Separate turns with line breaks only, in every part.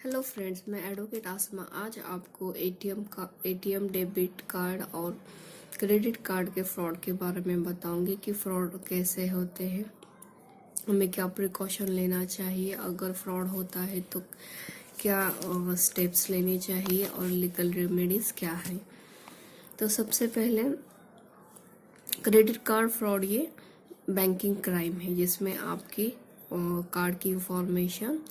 Hello friends, मैं advocate आसमा आज आपको एटीएम डेबिट कार्ड और क्रेडिट कार्ड के फ्रॉड के बारे में बताऊंगी कि फ्रॉड कैसे होते हैं, हमें क्या प्रिकॉशन लेना चाहिए, अगर फ्रॉड होता है तो क्या स्टेप्स लेने चाहिए और लीगल रेमेडीज़ क्या है। तो सबसे पहले क्रेडिट कार्ड फ्रॉड ये बैंकिंग क्राइम है जिसमें आपकी कार्ड की इंफॉर्मेशन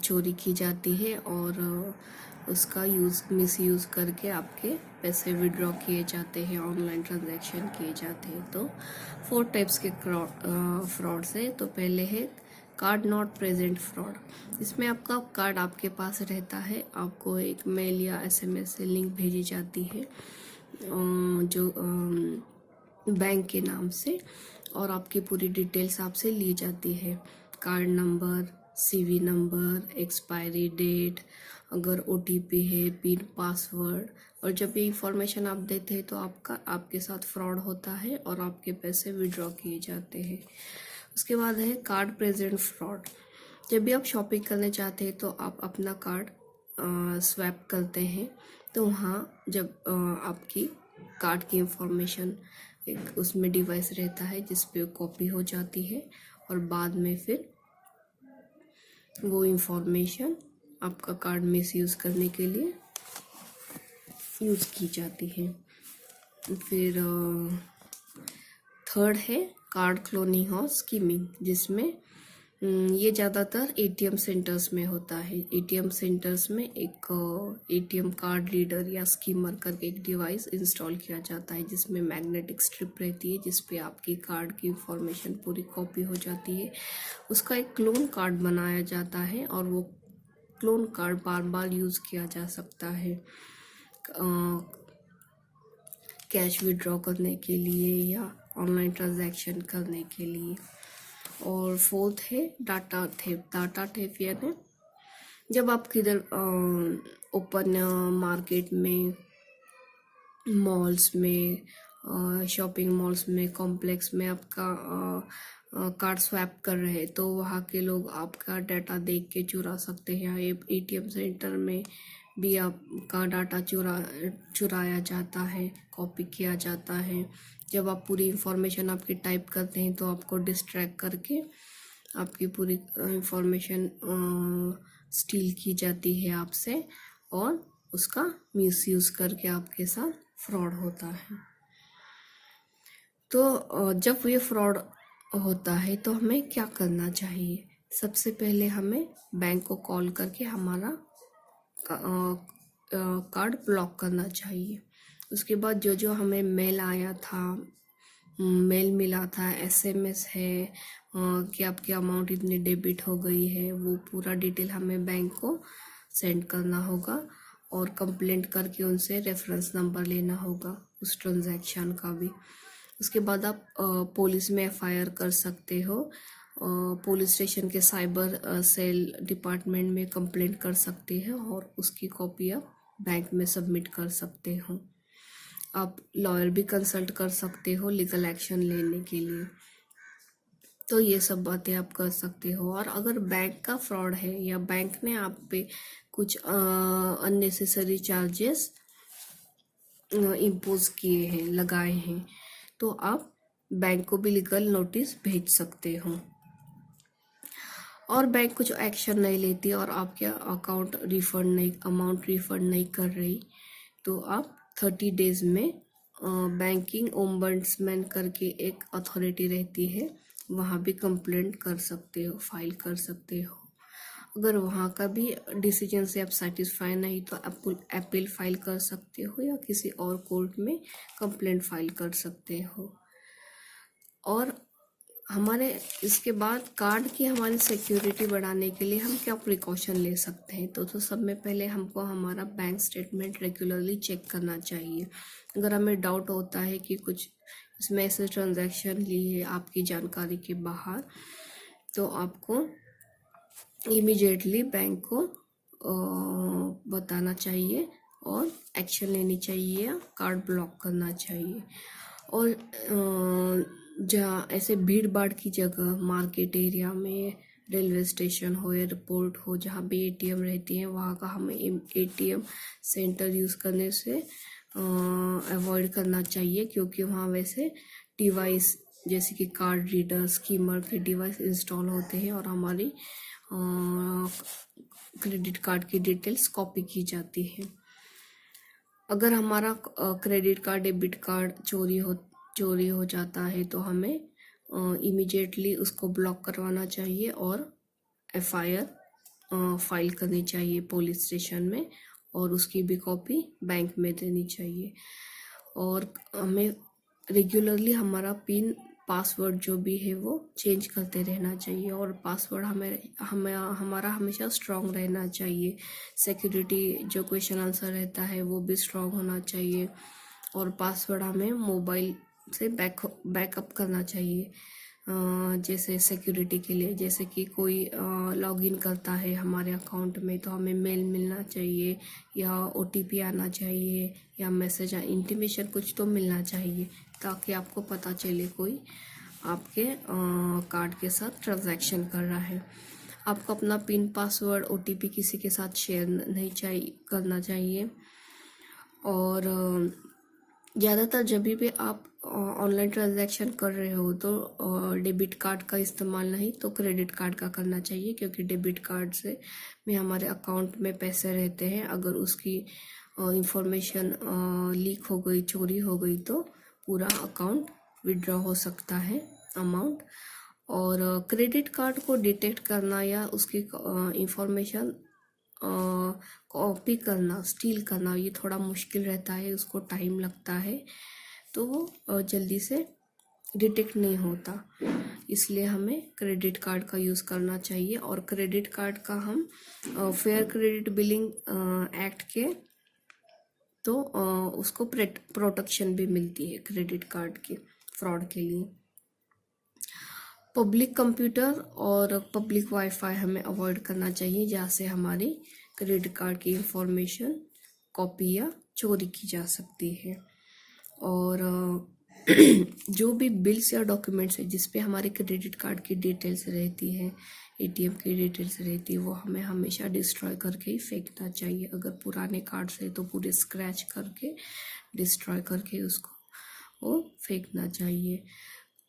चोरी की जाती है और उसका मिसयूज़ करके आपके पैसे विड्रॉ किए जाते हैं, ऑनलाइन ट्रांजैक्शन किए जाते हैं। तो 4 टाइप्स के फ्रॉड है। तो पहले है कार्ड नॉट प्रेजेंट फ्रॉड। इसमें आपका कार्ड आपके पास रहता है, आपको एक मेल या एसएमएस से लिंक भेजी जाती है जो बैंक के नाम से, और आपकी पूरी डिटेल्स आपसे ली जाती है, card number, CV number, expiry date, अगर ओटीपी है, पिन, पासवर्ड। और जब ये इंफॉर्मेशन आप देते हैं तो आपके साथ फ्रॉड होता है और आपके पैसे विड्रॉ किए जाते हैं। उसके बाद है कार्ड प्रेजेंट फ्रॉड। जब भी आप शॉपिंग करने चाहते हैं तो आप अपना कार्ड स्वैप करते हैं, तो वहाँ जब आपकी कार्ड की इंफॉर्मेशन एक उसमें डिवाइस रहता है जिस पे कॉपी हो जाती है और बाद में फिर वो इंफॉर्मेशन आपका कार्ड मिसयूज़ करने के लिए यूज़ की जाती है। फिर थर्ड है कार्ड क्लोनिंग और स्कीमिंग, जिसमें ये ज़्यादातर एटीएम सेंटर्स में होता है। एटीएम सेंटर्स में एक एटीएम कार्ड रीडर या स्कीमर करके एक डिवाइस इंस्टॉल किया जाता है जिसमें मैग्नेटिक स्ट्रिप रहती है जिस पे आपकी कार्ड की इंफॉर्मेशन पूरी कॉपी हो जाती है। उसका एक क्लोन कार्ड बनाया जाता है और वो क्लोन कार्ड बार बार यूज़ किया जा सकता है कैश विड्रॉ करने के लिए या ऑनलाइन ट्रांजैक्शन करने के लिए। और फोर्थ है डाटा थेफ्ट। डाटा थेफ्ट यानी जब आप किधर ओपन मार्केट में, मॉल्स में, शॉपिंग मॉल्स में, कॉम्प्लेक्स में आपका कार्ड स्वैप कर रहे हैं तो वहाँ के लोग आपका डाटा देख के चुरा सकते हैं। एटीएम सेंटर में भी आपका डाटा चुराया जाता है, कॉपी किया जाता है। जब आप पूरी इंफॉर्मेशन आपकी टाइप करते हैं तो आपको डिस्ट्रैक्ट करके आपकी पूरी इंफॉर्मेशन स्टील की जाती है आपसे और उसका मिसयूज़ करके आपके साथ फ्रॉड होता है। तो जब ये फ्रॉड होता है तो हमें क्या करना चाहिए? सबसे पहले हमें बैंक को कॉल करके हमारा कार्ड ब्लॉक करना चाहिए। उसके बाद जो जो हमें मेल आया था, मेल मिला था, एसएमएस है कि आपकी अमाउंट इतनी डेबिट हो गई है, वो पूरा डिटेल हमें बैंक को सेंड करना होगा और कंप्लेंट करके उनसे रेफरेंस नंबर लेना होगा उस ट्रांजैक्शन का भी। उसके बाद आप पुलिस में एफआईआर कर सकते हो, पुलिस स्टेशन के साइबर सेल डिपार्टमेंट में कंप्लेंट कर सकते हैं और उसकी कॉपी आप बैंक में सबमिट कर सकते हो। आप लॉयर भी कंसल्ट कर सकते हो लीगल एक्शन लेने के लिए। तो ये सब बातें आप कर सकते हो। और अगर बैंक का फ्रॉड है या बैंक ने आप पे कुछ अननेसेसरी चार्जेस इम्पोज किए हैं, लगाए हैं, तो आप बैंक को भी लीगल नोटिस भेज सकते हो। और बैंक कुछ एक्शन नहीं लेती और आपके अमाउंट रिफंड नहीं कर रही तो आप 30 डेज में बैंकिंग ओम्बड्समैन करके एक अथॉरिटी रहती है, वहाँ भी कंप्लेंट कर सकते हो, फाइल कर सकते हो। अगर वहाँ का भी डिसीजन से आप सेटिस्फाई नहीं तो अपील फाइल कर सकते हो या किसी और कोर्ट में कंप्लेंट फाइल कर सकते हो। और हमारे इसके बाद कार्ड की हमारी सिक्योरिटी बढ़ाने के लिए हम क्या प्रिकॉशन ले सकते हैं? तो सब में पहले हमको हमारा बैंक स्टेटमेंट रेगुलरली चेक करना चाहिए। अगर हमें डाउट होता है कि कुछ इसमें ऐसे ट्रांजैक्शन ली है आपकी जानकारी के बाहर, तो आपको इमीडिएटली बैंक को बताना चाहिए और एक्शन लेनी चाहिए या कार्ड ब्लॉक करना चाहिए। और जहाँ ऐसे भीड़ भाड़ की जगह, मार्केट एरिया में, रेलवे स्टेशन हो, एयरपोर्ट हो, जहाँ भी एटीएम रहती हैं वहाँ का हमें एटीएम सेंटर यूज़ करने से अवॉइड करना चाहिए, क्योंकि वहाँ वैसे डिवाइस जैसे कि कार्ड रीडर, स्कीमर के डिवाइस इंस्टॉल होते हैं और हमारी क्रेडिट कार्ड की डिटेल्स कॉपी की जाती है। अगर हमारा क्रेडिट कार्ड, डेबिट कार्ड चोरी हो जाता है तो हमें इमीडिएटली उसको ब्लॉक करवाना चाहिए और एफआईआर फाइल करनी चाहिए पुलिस स्टेशन में, और उसकी भी कॉपी बैंक में देनी चाहिए। और हमें रेगुलरली हमारा पिन, पासवर्ड जो भी है वो चेंज करते रहना चाहिए, और पासवर्ड हमारा हमेशा स्ट्रांग रहना चाहिए। सिक्योरिटी जो क्वेश्चन आंसर रहता है वो भी स्ट्रांग होना चाहिए, और पासवर्ड हमें मोबाइल से बैकअप करना चाहिए। जैसे सिक्योरिटी के लिए, जैसे कि कोई लॉगिन करता है हमारे अकाउंट में तो हमें मेल मिलना चाहिए, या ओटीपी आना चाहिए, या मैसेज इंटीमेशन कुछ तो मिलना चाहिए, ताकि आपको पता चले कोई आपके कार्ड के साथ ट्रांजैक्शन कर रहा है। आपको अपना पिन, पासवर्ड, ओटीपी किसी के साथ शेयर नहीं करना चाहिए। और ज़्यादातर जब भी आप ऑनलाइन ट्रांजैक्शन कर रहे हो तो डेबिट कार्ड का इस्तेमाल नहीं तो क्रेडिट कार्ड का करना चाहिए, क्योंकि डेबिट कार्ड से में हमारे अकाउंट में पैसे रहते हैं। अगर उसकी इंफॉर्मेशन लीक हो गई, चोरी हो गई तो पूरा अकाउंट विड्रॉ हो सकता है अमाउंट। और क्रेडिट कार्ड को डिटेक्ट करना या उसकी इंफॉर्मेशन कॉपी करना, स्टील करना, ये थोड़ा मुश्किल रहता है, उसको टाइम लगता है, तो वो जल्दी से डिटेक्ट नहीं होता। इसलिए हमें क्रेडिट कार्ड का यूज़ करना चाहिए। और क्रेडिट कार्ड का हम फेयर क्रेडिट बिलिंग एक्ट के तो उसको प्रोटेक्शन भी मिलती है क्रेडिट कार्ड के फ्रॉड के लिए। पब्लिक कंप्यूटर और पब्लिक वाईफाई हमें अवॉइड करना चाहिए, जहाँ से हमारी क्रेडिट कार्ड की इंफॉर्मेशन कॉपी या चोरी की जा सकती है। और जो भी बिल्स या डॉक्यूमेंट्स है जिस पे हमारे क्रेडिट कार्ड की डिटेल्स रहती है, एटीएम की डिटेल्स रहती है, वो हमें हमेशा डिस्ट्रॉय करके ही फेंकना चाहिए। अगर पुराने कार्ड से तो पूरे स्क्रैच करके, डिस्ट्रॉय करके उसको वो फेंकना चाहिए।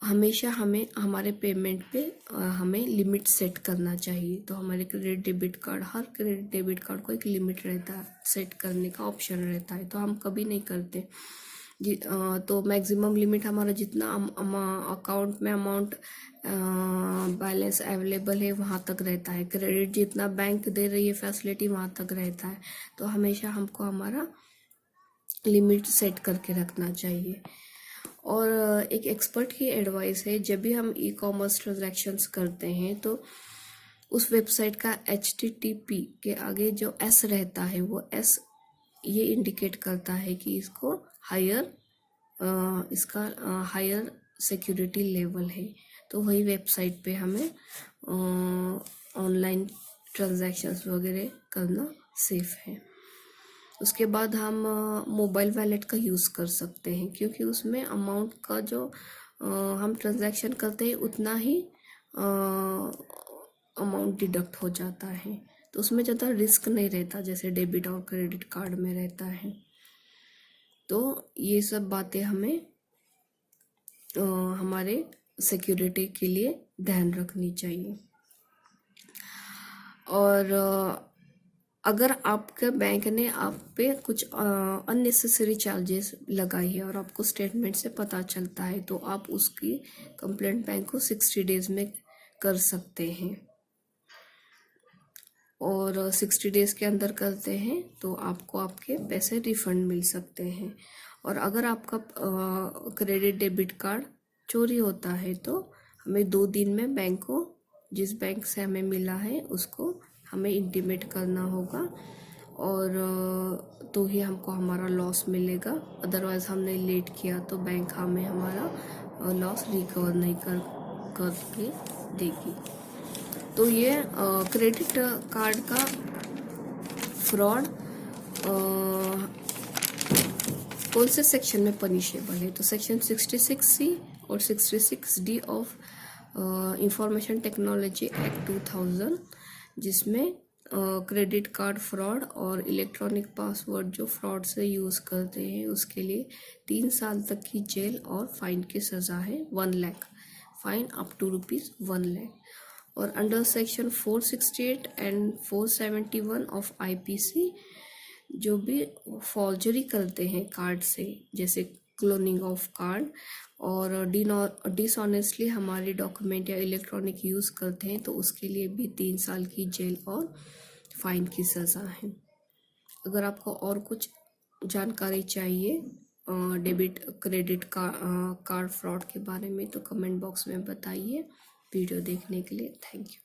हमेशा हमें हमारे पेमेंट पे हमें लिमिट सेट करना चाहिए। तो हमारे क्रेडिट डेबिट कार्ड, हर क्रेडिट डेबिट कार्ड को एक लिमिट रहता है, सेट करने का ऑप्शन रहता है, तो हम कभी नहीं करते। तो मैक्सिमम लिमिट हमारा जितना अकाउंट में अमाउंट बैलेंस अवेलेबल है वहाँ तक रहता है। क्रेडिट जितना बैंक दे रही है फैसिलिटी वहाँ तक रहता है। तो हमेशा हमको हमारा लिमिट सेट करके रखना चाहिए। और एक एक्सपर्ट की एडवाइस है, जब भी हम ई कॉमर्स ट्रांजैक्शंस करते हैं तो उस वेबसाइट का HTTP के आगे जो S रहता है वो S ये इंडिकेट करता है कि इसको इसका हायर सिक्योरिटी लेवल है। तो वही वेबसाइट पे हमें ऑनलाइन ट्रांजैक्शंस वगैरह करना सेफ है। उसके बाद हम मोबाइल वॉलेट का यूज़ कर सकते हैं, क्योंकि उसमें अमाउंट का जो हम ट्रांजैक्शन करते हैं उतना ही अमाउंट डिडक्ट हो जाता है, तो उसमें ज़्यादा रिस्क नहीं रहता जैसे डेबिट और क्रेडिट कार्ड में रहता है। तो ये सब बातें हमें हमारे सिक्योरिटी के लिए ध्यान रखनी चाहिए। और अगर आपके बैंक ने आप पे कुछ अननेसेसरी चार्जेस लगाई है और आपको स्टेटमेंट से पता चलता है तो आप उसकी कंप्लेंट बैंक को 60 डेज में कर सकते हैं। और 60 डेज के अंदर करते हैं तो आपको आपके पैसे रिफंड मिल सकते हैं। और अगर आपका क्रेडिट डेबिट कार्ड चोरी होता है तो हमें 2 दिन में बैंक को, जिस बैंक से हमें मिला है उसको हमें इंटीमेट करना होगा, और तो ही हमको हमारा लॉस मिलेगा। अदरवाइज़ हमने लेट किया तो बैंक हमें हमारा लॉस रिकवर नहीं करके देगी। तो ये क्रेडिट कार्ड का फ्रॉड कौन से सेक्शन में पनिशेबल है, तो सेक्शन 66C और 66D of information technology act 2000, जिसमें क्रेडिट कार्ड फ्रॉड और इलेक्ट्रॉनिक पासवर्ड जो फ्रॉड से यूज़ करते हैं उसके लिए 3 साल तक की जेल और फाइन की सज़ा है, 1 lakh fine up to ₹1 lakh. और under section 468 and 471 of IPC जो भी फॉर्जरी करते हैं कार्ड से, जैसे क्लोनिंग ऑफ कार्ड और डिसऑनेस्टली हमारे डॉक्यूमेंट या इलेक्ट्रॉनिक यूज़ करते हैं, तो उसके लिए भी 3 साल की जेल और फाइन की सज़ा है। अगर आपको और कुछ जानकारी चाहिए डेबिट क्रेडिट कार्ड फ्रॉड के बारे में तो कमेंट बॉक्स में बताइए। वीडियो देखने के लिए थैंक यू।